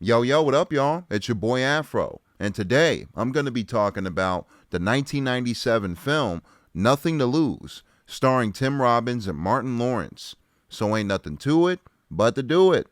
Yo, yo, what up, y'all? It's your boy Afro. And today, I'm going to be talking about the 1997 film, Nothing to Lose, starring Tim Robbins and Martin Lawrence. So ain't nothing to it but to do it.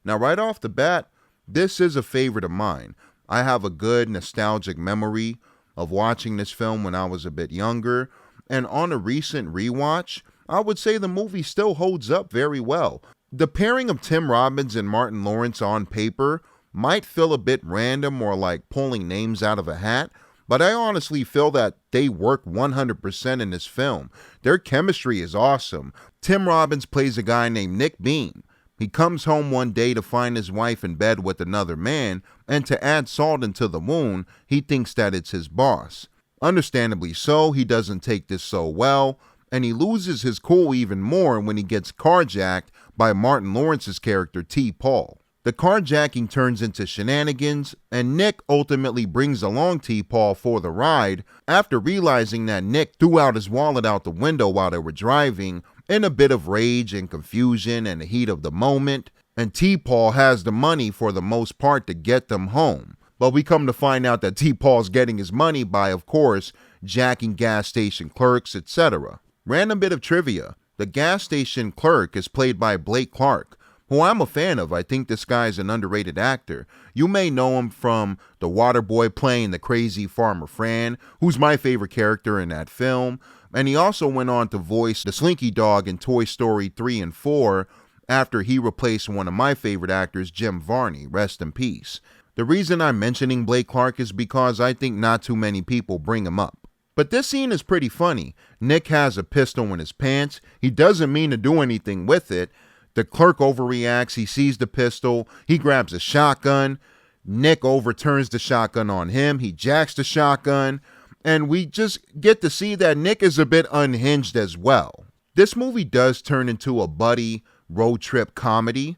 Now, right off the bat, this is a favorite of mine. I have a good nostalgic memory of watching this film when I was a bit younger, and on a recent rewatch, I would say the movie still holds up very well. The pairing of Tim Robbins and Martin Lawrence on paper might feel a bit random or like pulling names out of a hat, but I honestly feel that they work 100% in this film. Their chemistry is awesome. Tim Robbins plays a guy named Nick Beam. He comes home one day to find his wife in bed with another man, and to add salt into the wound, he thinks that it's his boss. Understandably so, he doesn't take this so well, and he loses his cool even more when he gets carjacked by Martin Lawrence's character T. Paul. The carjacking turns into shenanigans, and Nick ultimately brings along T. Paul for the ride after realizing that Nick threw out his wallet out the window while they were driving in a bit of rage and confusion and the heat of the moment, and T. Paul has the money for the most part to get them home. But we come to find out that T. Paul's getting his money by, of course, jacking gas station clerks, etc. Random bit of trivia, the gas station clerk is played by Blake Clark, who I'm a fan of. I think this guy's an underrated actor. You may know him from The Waterboy playing the crazy farmer Fran, who's my favorite character in that film, and he also went on to voice the Slinky Dog in Toy Story 3 and 4 after he replaced one of my favorite actors, Jim Varney, rest in peace. The reason I'm mentioning Blake Clark is because I think not too many people bring him up. But this scene is pretty funny. Nick has a pistol in his pants. He doesn't mean to do anything with it. The clerk overreacts. He sees the pistol. He grabs a shotgun. Nick overturns the shotgun on him. He jacks the shotgun. And we just get to see that Nick is a bit unhinged as well. This movie does turn into a buddy road trip comedy.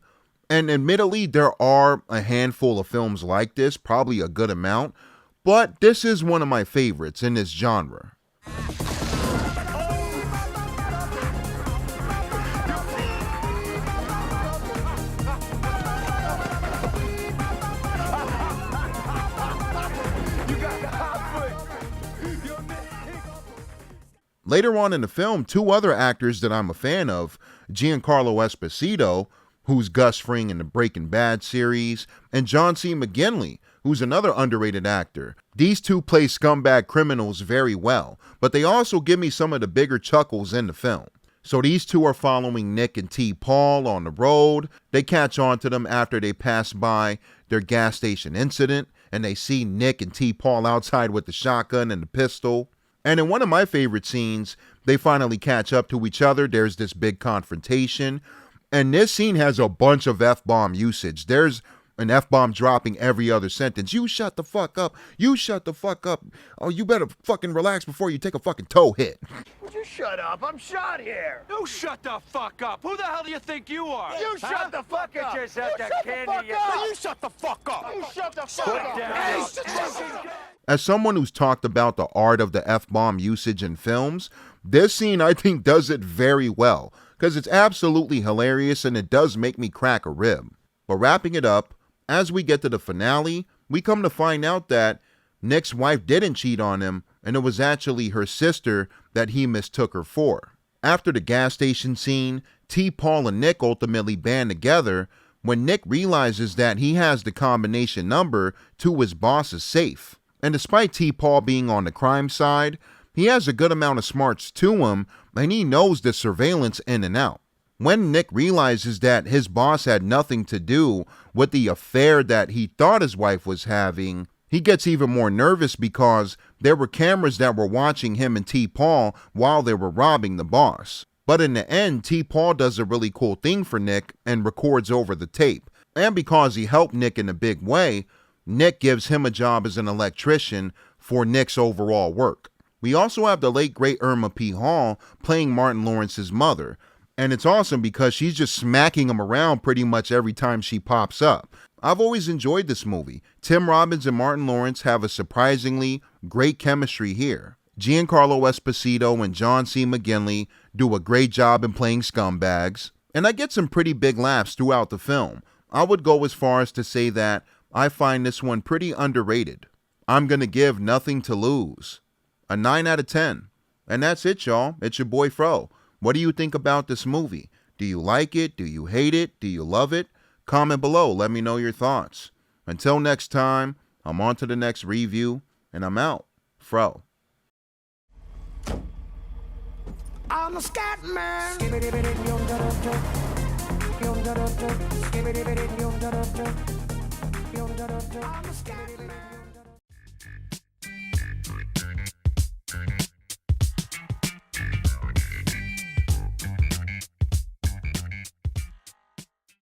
And admittedly, there are a handful of films like this, probably a good amount. But this is one of my favorites in this genre. Later on in the film, two other actors that I'm a fan of, Giancarlo Esposito, who's Gus Fring in the Breaking Bad series, and John C. McGinley, who's another underrated actor. These two play scumbag criminals very well, but they also give me some of the bigger chuckles in the film. So these two are following Nick and T. Paul on the road. They catch on to them after they pass by their gas station incident, and they see Nick and T. Paul outside with the shotgun and the pistol. And in one of my favorite scenes, they finally catch up to each other. There's this big confrontation. And this scene has a bunch of F-bomb usage. There's an F-bomb dropping every other sentence. You shut the fuck up. You shut the fuck up. Oh, you better fucking relax before you take a fucking toe hit. Would you shut up? I'm shot here. You shut the fuck up. Who the hell do you think you are? You shut the fuck up. Just You at shut the the candy. fuck up. You shut the fuck up. You shut the fuck up. down. Hey, shut the fuck up. As someone who's talked about the art of the F-bomb usage in films, this scene I think does it very well, because it's absolutely hilarious and it does make me crack a rib. But wrapping it up, as we get to the finale, we come to find out that Nick's wife didn't cheat on him, and it was actually her sister that he mistook her for. After the gas station scene, T. Paul and Nick ultimately band together when Nick realizes that he has the combination number to his boss's safe. And despite T. Paul being on the crime side, he has a good amount of smarts to him, and he knows the surveillance in and out. When Nick realizes that his boss had nothing to do with the affair that he thought his wife was having, he gets even more nervous because there were cameras that were watching him and T. Paul while they were robbing the boss. But in the end, T. Paul does a really cool thing for Nick and records over the tape. And because he helped Nick in a big way, Nick gives him a job as an electrician for Nick's overall work. We also have the late great Irma P. Hall playing Martin Lawrence's mother. And it's awesome because she's just smacking him around pretty much every time she pops up. I've always enjoyed this movie. Tim Robbins and Martin Lawrence have a surprisingly great chemistry here. Giancarlo Esposito and John C. McGinley do a great job in playing scumbags. And I get some pretty big laughs throughout the film. I would go as far as to say that I find this one pretty underrated. I'm going to give Nothing to Lose a 9 out of 10. And that's it, y'all. It's your boy Fro. What do you think about this movie? Do you like it? Do you hate it? Do you love it? Comment below. Let me know your thoughts. Until next time, I'm on to the next review, and I'm out. Fro. I'm a scat man. I'm a scat man.